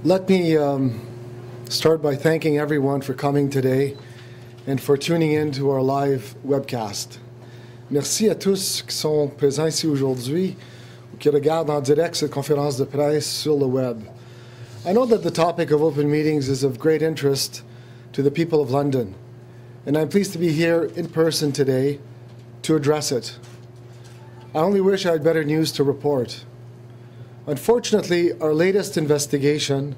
Let me start by thanking everyone for coming today and for tuning in to our live webcast. Merci à tous qui sont présents ici aujourd'hui ou qui regardent en direct cette conférence de presse sur le web. I know that the topic of open meetings is of great interest to the people of London, and I'm pleased to be here in person today to address it. I only wish I had better news to report. Unfortunately, our latest investigation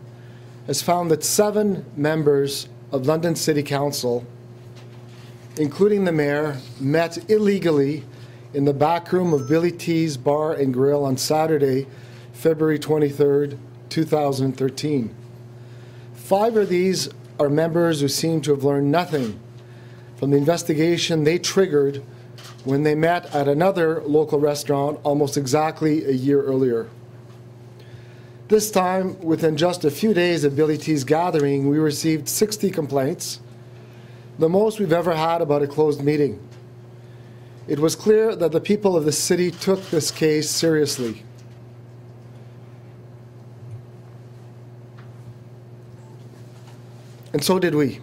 has found that 7 members of London City Council, including the mayor, met illegally in the back room of Billy T's Bar and Grill on Saturday, February 23rd, 2013. 5 of these are members who seem to have learned nothing from the investigation they triggered when they met at another local restaurant almost exactly a year earlier. This time, within just a few days of Billy T's gathering, we received 60 complaints, the most we've ever had about a closed meeting. It was clear that the people of the city took this case seriously. And so did we.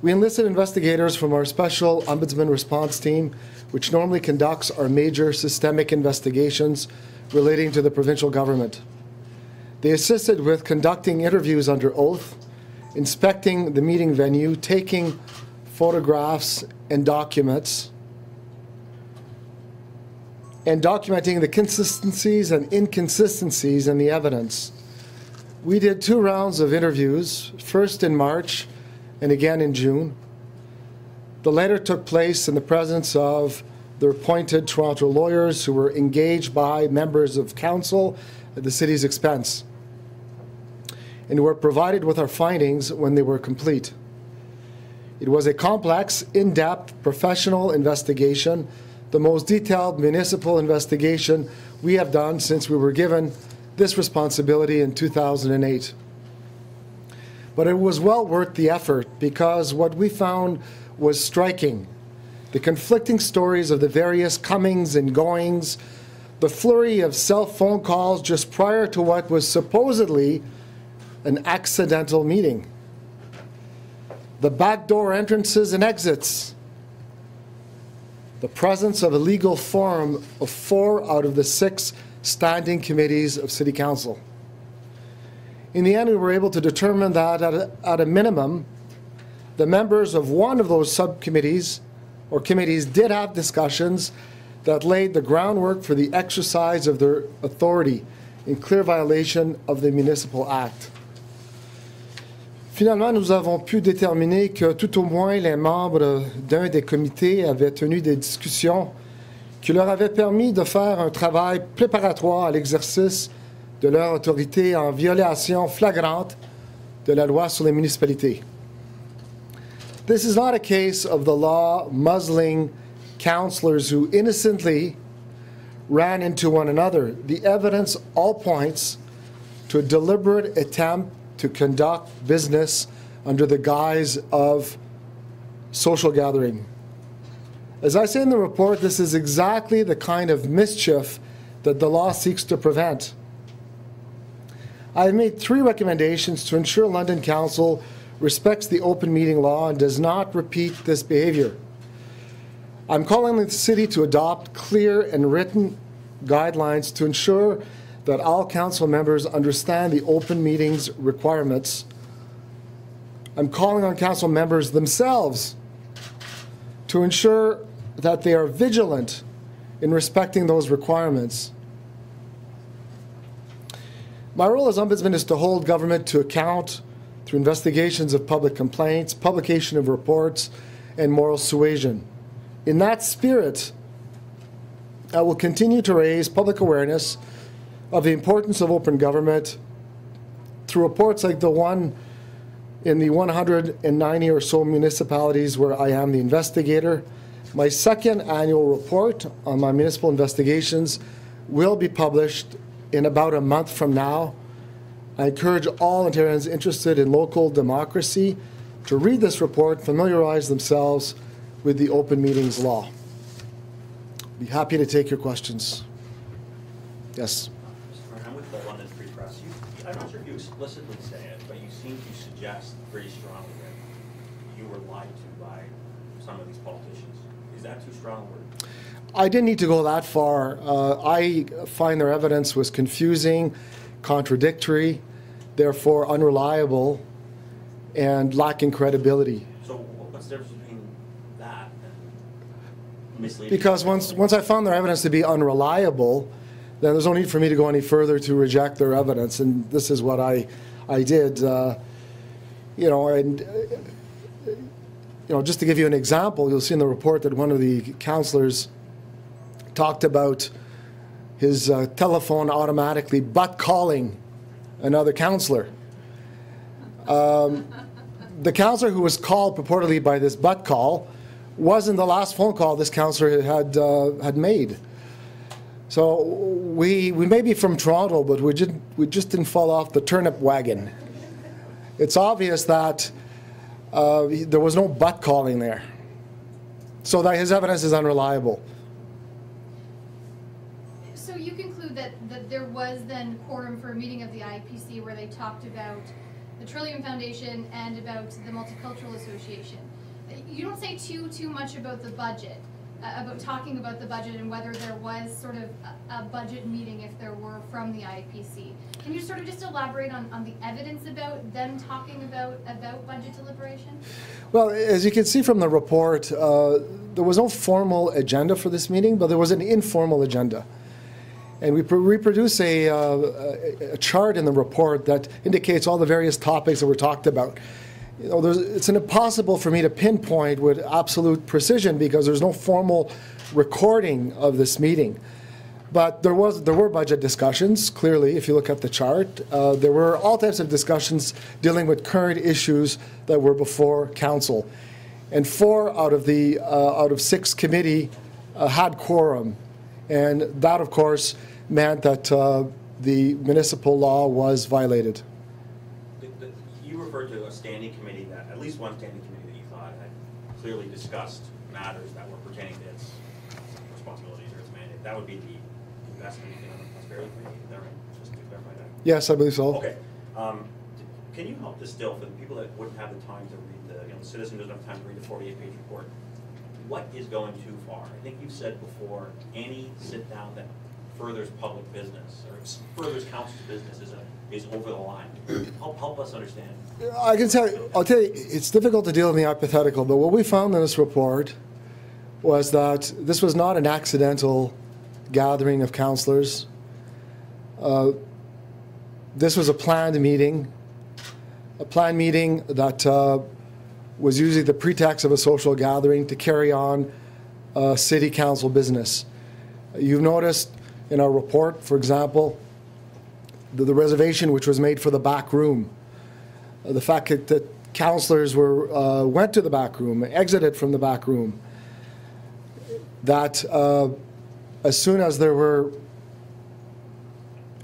We enlisted investigators from our special Ombudsman response team, which normally conducts our major systemic investigations relating to the provincial government. They assisted with conducting interviews under oath, inspecting the meeting venue, taking photographs and documents, and documenting the consistencies and inconsistencies in the evidence. We did 2 rounds of interviews, first in March and again in June. The latter took place in the presence of the appointed Toronto lawyers who were engaged by members of council at the city's expense, and were provided with our findings when they were complete. It was a complex, in-depth, professional investigation, the most detailed municipal investigation we have done since we were given this responsibility in 2008. But it was well worth the effort because what we found was striking. The conflicting stories of the various comings and goings, the flurry of cell phone calls just prior to what was supposedly an accidental meeting, the backdoor entrances and exits, the presence of a legal forum of 4 out of the 6 standing committees of City Council. In the end, we were able to determine that at a minimum, the members of one of those subcommittees or committees did have discussions that laid the groundwork for the exercise of their authority in clear violation of the Municipal Act. Finalement, nous avons pu déterminer que tout au moins les membres d'un des comités avaient tenu des discussions qui leur avaient permis de faire un travail préparatoire à l'exercice de leur autorité en violation flagrante de la loi sur les municipalités. This is not a case of the law muzzling councillors who innocently ran into one another. The evidence all points to a deliberate attempt to conduct business under the guise of social gathering. As I say in the report, this is exactly the kind of mischief that the law seeks to prevent. I have made 3 recommendations to ensure London Council respects the open meeting law and does not repeat this behavior. I'm calling on the city to adopt clear and written guidelines to ensure that all council members understand the open meetings requirements. I'm calling on council members themselves to ensure that they are vigilant in respecting those requirements. My role as Ombudsman is to hold government to account through investigations of public complaints, publication of reports, and moral suasion. In that spirit, I will continue to raise public awareness of the importance of open government through reports like the one in the 190 or so municipalities where I am the investigator. My 2nd annual report on my municipal investigations will be published in about a month from now. I encourage all Ontarians interested in local democracy to read this report, familiarize themselves with the open meetings law. Be happy to take your questions. Yes. I'm with the London Free Press. I'm not sure if you explicitly say it, but you seem to suggest pretty strongly that you were lied to by some of these politicians. Is that too strong a word? I didn't need to go that far. I find their evidence was confusing, contradictory, therefore unreliable, and lacking credibility. So what's the difference between that and misleading? Because once I found their evidence to be unreliable, then there's no need for me to go any further to reject their evidence, and this is what I did. Just to give you an example, you'll see in the report that one of the councillors talked about his telephone automatically butt-calling another councillor. The councillor who was called purportedly by this butt call wasn't the last phone call this councillor had made. So we may be from Toronto, but we just didn't fall off the turnip wagon. It's obvious that there was no butt calling there, so that his evidence is unreliable. So you conclude that there was then quorum for a meeting of the IPC where they talked about the Trillium Foundation and about the Multicultural Association. You don't say too much about the budget, about talking about the budget and whether there was sort of a budget meeting if there were from the IPC. Can you sort of just elaborate on the evidence about them talking about budget deliberation? Well, as you can see from the report, there was no formal agenda for this meeting, but there was an informal agenda. And we reproduce a chart in the report that indicates all the various topics that were talked about. It's impossible for me to pinpoint with absolute precision because there's no formal recording of this meeting. But there were budget discussions, clearly, if you look at the chart. There were all types of discussions dealing with current issues that were before council. And 4 out of 6 committee had quorum. And that, of course, meant that the municipal law was violated. You referred to a standing committee, at least one standing committee that you thought had clearly discussed matters that were pertaining to its responsibilities or its mandate. That would be the investment and prosperity committee, is that right? Just to clarify that. Yes, I believe so. Okay. Can you help distill for the people that wouldn't have the time to read the citizen doesn't have time to read the 48-page report? What is going too far? I think you've said before, any sit down that furthers public business or furthers council's business is over the line. Help us understand. I'll tell you, it's difficult to deal in the hypothetical, but what we found in this report was that this was not an accidental gathering of councillors. This was a planned meeting that was usually the pretext of a social gathering to carry on city council business. You've noticed in our report, for example, the reservation which was made for the back room, the fact that councillors went to the back room, exited from the back room, that as soon as there were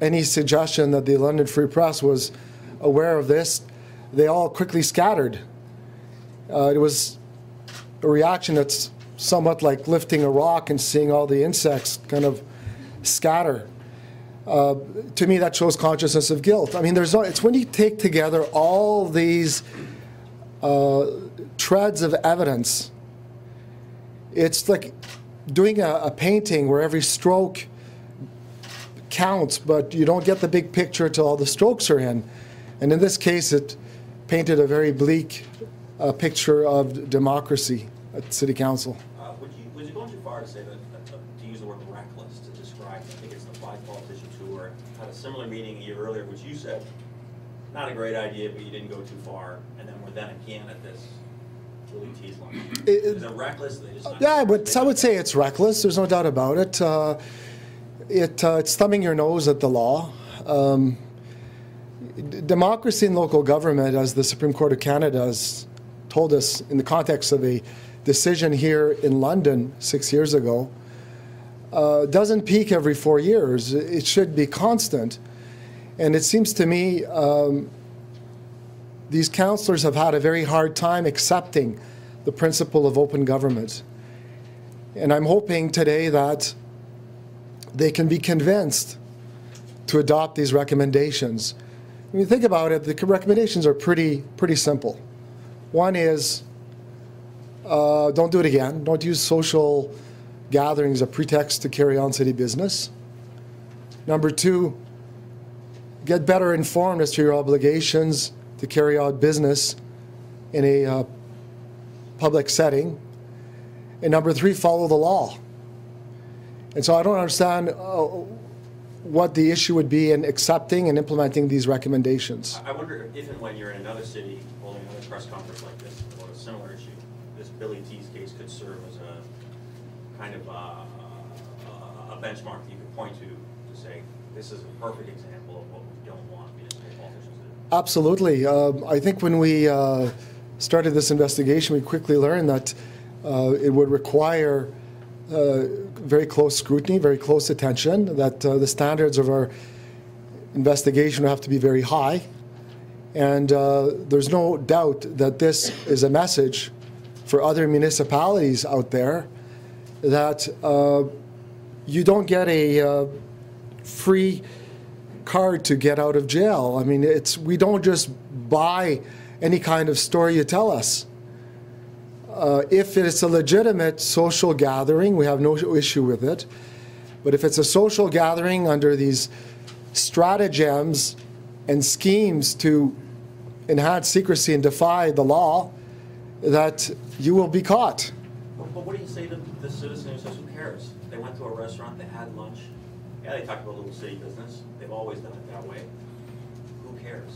any suggestion that the London Free Press was aware of this, they all quickly scattered. It was a reaction that's somewhat like lifting a rock and seeing all the insects kind of scatter. To me, that shows consciousness of guilt. I mean, it's when you take together all these threads of evidence, it's like doing a painting where every stroke counts, but you don't get the big picture till all the strokes are in. And in this case, it painted a very bleak picture of democracy at City Council. Would you go too far to say that, to use the word reckless to describe, I think it's the 5 politicians who had a similar meeting a year earlier, which you said, not a great idea, but you didn't go too far, and then we're then again at this really tease line. Is it reckless? Yeah, but I would say it's reckless. There's no doubt about it. It's thumbing your nose at the law. Democracy in local government, as the Supreme Court of Canada has told us in the context of a decision here in London 6 years ago, doesn't peak every 4 years. It should be constant. And it seems to me these councillors have had a very hard time accepting the principle of open government. And I'm hoping today that they can be convinced to adopt these recommendations. When you think about it, the recommendations are pretty simple. One is, don't do it again. Don't use social gatherings as a pretext to carry on city business. Number two, get better informed as to your obligations to carry out business in a public setting. And number three, follow the law. And so I don't understand what the issue would be in accepting and implementing these recommendations. I wonder if and when you're in another city holding another press conference like this about a similar issue, this Billy T's case could serve as a kind of a benchmark that you could point to say, this is a perfect example of what we don't want municipal politicians to do. Absolutely. I think when we started this investigation, we quickly learned that it would require very close scrutiny, very close attention, that the standards of our investigation have to be very high. And there's no doubt that this is a message for other municipalities out there that you don't get a free card to get out of jail. I mean, we don't just buy any kind of story you tell us. If it's a legitimate social gathering, we have no issue with it. But if it's a social gathering under these stratagems and schemes to enhance secrecy and defy the law, that you will be caught. But what do you say to the citizen who says, who cares? They went to a restaurant, they had lunch. Yeah, they talked about little city business. They've always done it that way. Who cares?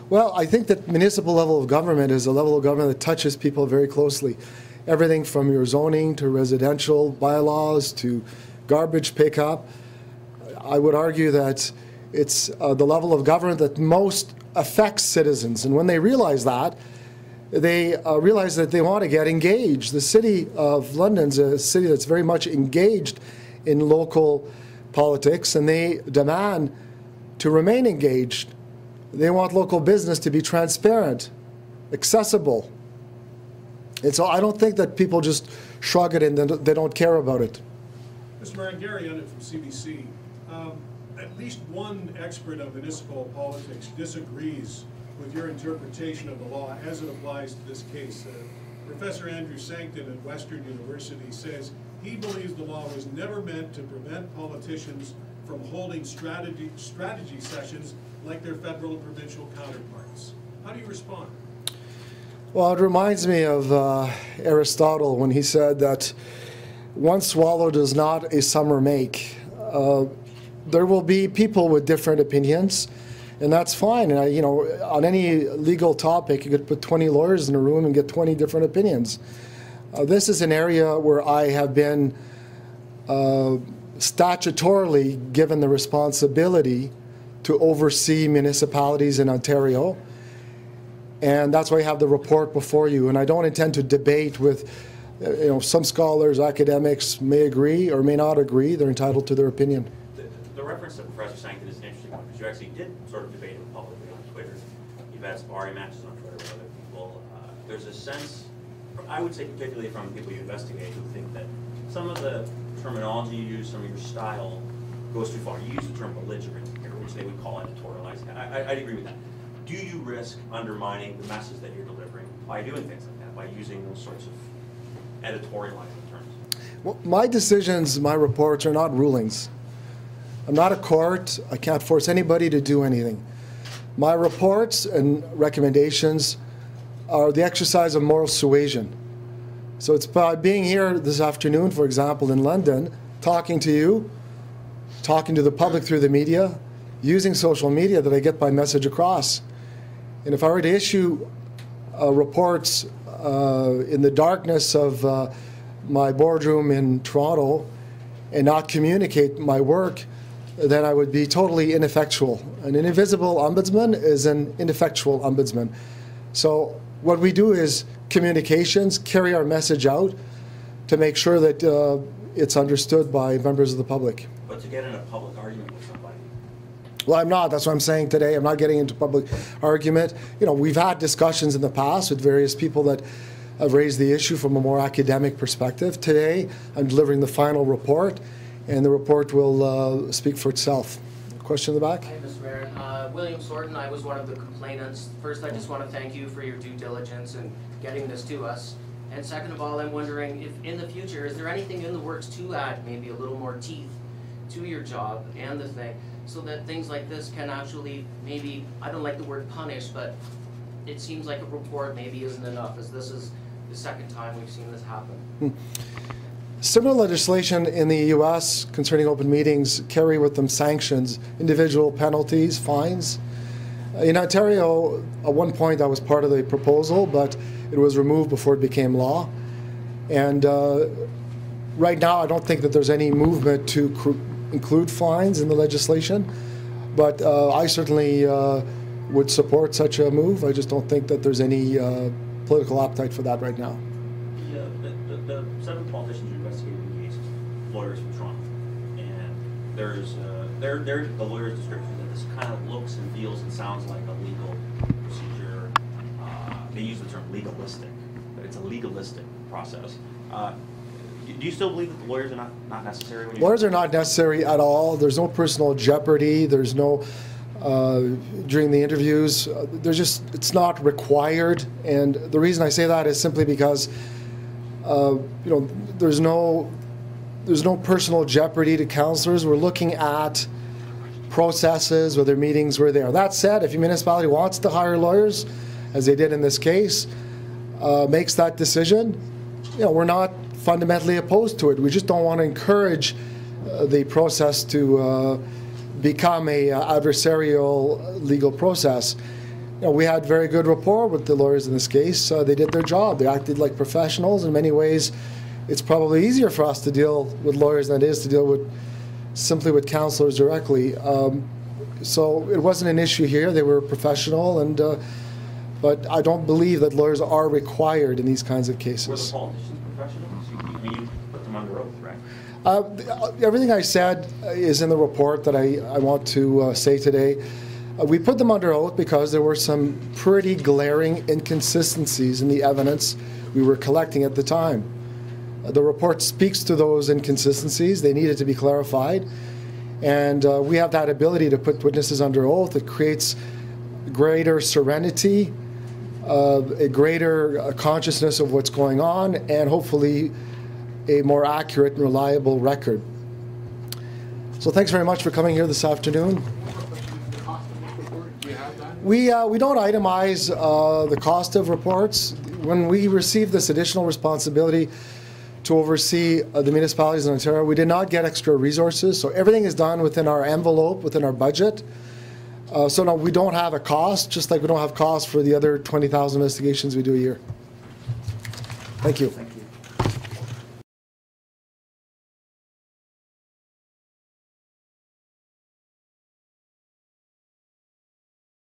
Well, I think that municipal level of government is a level of government that touches people very closely. Everything from your zoning to residential bylaws to garbage pickup. I would argue that it's the level of government that most affects citizens. And when they realize that, they realize that they want to get engaged. The City of London's a city that's very much engaged in local politics, and they demand to remain engaged. They want local business to be transparent, accessible. And so I don't think that people just shrug it and they don't care about it. Mr. Mayor, Gary Unit from CBC. At least one expert of municipal politics disagrees with your interpretation of the law as it applies to this case. Professor Andrew Sankton at Western University says he believes the law was never meant to prevent politicians from holding strategy sessions like their federal and provincial counterparts. How do you respond? Well, it reminds me of Aristotle when he said that one swallow does not a summer make. There will be people with different opinions, and that's fine. And on any legal topic, you could put 20 lawyers in a room and get 20 different opinions. This is an area where I have been statutorily given the responsibility to oversee municipalities in Ontario, and that's why I have the report before you. And I don't intend to debate with, some scholars, academics may agree or may not agree. They're entitled to their opinion. The reference to Professor Sankton is an interesting one because you actually did sort of debate it publicly on Twitter. You've had sparring matches on Twitter with other people. There's a sense, I would say particularly from people you investigate, who think that some of the terminology you use, some of your style goes too far. You use the term belligerent here, which they would call editorializing. I'd agree with that. Do you risk undermining the message that you're delivering by doing things like that, by using those sorts of editorializing terms? Well, my decisions, my reports are not rulings. I'm not a court. I can't force anybody to do anything. My reports and recommendations are the exercise of moral suasion. So it's by being here this afternoon, for example, in London, talking to you, talking to the public through the media, using social media that I get my message across. And if I were to issue reports in the darkness of my boardroom in Toronto and not communicate my work, then I would be totally ineffectual. An invisible ombudsman is an ineffectual ombudsman. So what we do is communications, carry our message out to make sure that it's understood by members of the public. But to get in a public argument with somebody? Well, I'm not. That's what I'm saying today. I'm not getting into public argument. We've had discussions in the past with various people that have raised the issue from a more academic perspective. Today, I'm delivering the final report, and the report will speak for itself. question in the back? Hi, Mr. Mayor. William Sorton, I was one of the complainants. First, I just want to thank you for your due diligence in getting this to us. And second of all, I'm wondering if in the future, is there anything in the works to add maybe a little more teeth to your job and the thing, so that things like this can actually maybe, I don't like the word punish, but it seems like a report maybe isn't enough, as this is the second time we've seen this happen. Similar legislation in the U.S. concerning open meetings carry with them sanctions, individual penalties, fines. In Ontario, at one point that was part of the proposal, but it was removed before it became law. And right now, I don't think that there's any movement to include fines in the legislation, but I certainly would support such a move. I just don't think that there's any political appetite for that right now. The 7 politicians who investigated the case, lawyers from Toronto, and there's the lawyer's description that this kind of looks and feels and sounds like a legal procedure. They use the term legalistic, but it's a legalistic process. Do you still believe that the lawyers are not necessary? Lawyers are not necessary at all. There's no personal jeopardy. There's no, during the interviews, it's not required. And the reason I say that is simply because, there's no personal jeopardy to councillors. We're looking at processes, whether meetings were there. That said, if a municipality wants to hire lawyers, as they did in this case, makes that decision, we're not fundamentally opposed to it. We just don't want to encourage the process to become a adversarial legal process. We had very good rapport with the lawyers in this case. They did their job. They acted like professionals. In many ways, it's probably easier for us to deal with lawyers than it is to deal simply with councillors directly. So it wasn't an issue here. They were professional, but I don't believe that lawyers are required in these kinds of cases. Were the politicians professionals? You put them under oath, right? Everything I said is in the report that I want to say today. We put them under oath because there were some pretty glaring inconsistencies in the evidence we were collecting at the time. The report speaks to those inconsistencies. They needed to be clarified. And we have that ability to put witnesses under oath. It creates greater serenity, a greater consciousness of what's going on, and hopefully a more accurate and reliable record. So thanks very much for coming here this afternoon. We don't itemize the cost of reports. When we received this additional responsibility to oversee the municipalities in Ontario, we did not get extra resources, so everything is done within our envelope, within our budget. So no, we don't have a cost, just like we don't have costs for the other 20,000 investigations we do a year. Thank you. Thank you.